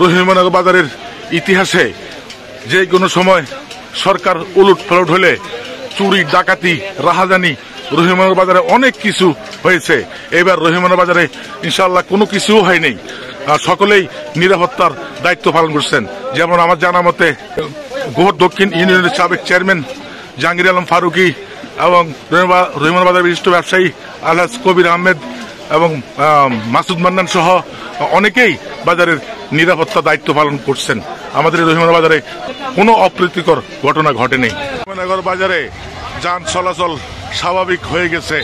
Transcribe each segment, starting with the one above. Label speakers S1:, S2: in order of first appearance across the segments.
S1: রহিমনগর বাজারের ইতিহাসে যে কোনো সময় সরকার উলট পালট হলে চুরি ডাকাতি রাহাজানি রহিমনগর বাজারে অনেক কিছু হয়েছে। এবার রহিমনগর বাজারে ইনশাআল্লাহ কোনো কিছু হয়নি। সকলেই নিরাপত্তার দায়িত্ব পালন করছেন। যেমন আমার জানা মতে গোহর দক্ষিণ ইউনিয়নের সাবেক চেয়ারম্যান জাহাঙ্গীর আলম ফারুকি এবং রহিমনগর বাজারের বিশিষ্ট ব্যবসায়ী আলহাজ কবির আহমেদ এবং মাসুদ মান্নান সহ অনেকেই বাজারের নিরাপত্তা দায়িত্ব পালন করছেন। আমাদের রহিমনগর বাজারে কোনো অপ্রীতিকর ঘটনা ঘটেনি। রহিমনগর বাজারে যান চলাচল স্বাভাবিক হয়ে গেছে।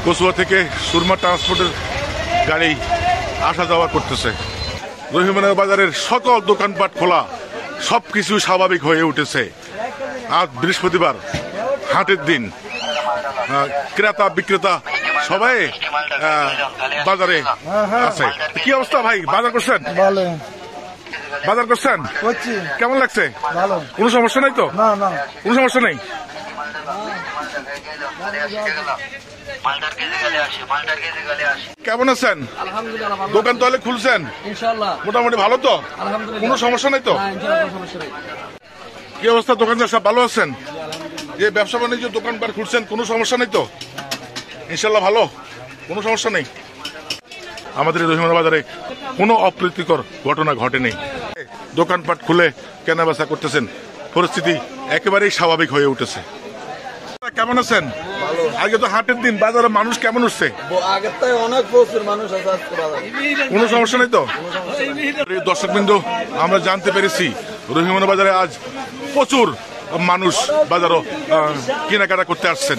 S1: কচুয়া থেকে সুরমা ট্রান্সপোর্টের গাড়ি আসা যাওয়া করতেছে। রহিমনগর বাজারের সকল দোকানপাট খোলা, সবকিছু স্বাভাবিক হয়ে উঠেছে। আজ বৃহস্পতিবার, হাটের দিন, ক্রেতা বিক্রেতা সবাই বাজারে আছে। কি অবস্থা ভাই, বাজার করছেন? বাজার করছেন? কেমন লাগছে? কোনো সমস্যা নাই তো? কোনো সমস্যা নেই। কেমন আছেন? দোকান তাহলে খুলছেন? মোটামুটি ভালো তো? কোনো সমস্যা নেই তো? কি অবস্থা, দোকানদার সব ভালো আছেন? যে ব্যবসা বাণিজ্য দোকানপাট খুলছেন, কোনো সমস্যা নেই তো? ইনশাল্লাহ ভালো, কোনো সমস্যা নেই। আমাদের রহিমনগর বাজারে কোনো অপ্রীতিকর ঘটনা ঘটেনি। দোকানপাট খুলে কেনাবেচা করতেছেন, পরিস্থিতি একেবারেই স্বাভাবিক হয়ে উঠেছে। কেমন আছেন? আগে তো হাটের দিন, বাজারে মানুষ কেমন উঠছে? কোনো সমস্যা নেই তো? দর্শকবৃন্দ, আমরা জানতে পেরেছি রহিমনগর বাজারে আজ প্রচুর মানুষ বাজারও কেনাকাটা করতে আসছেন।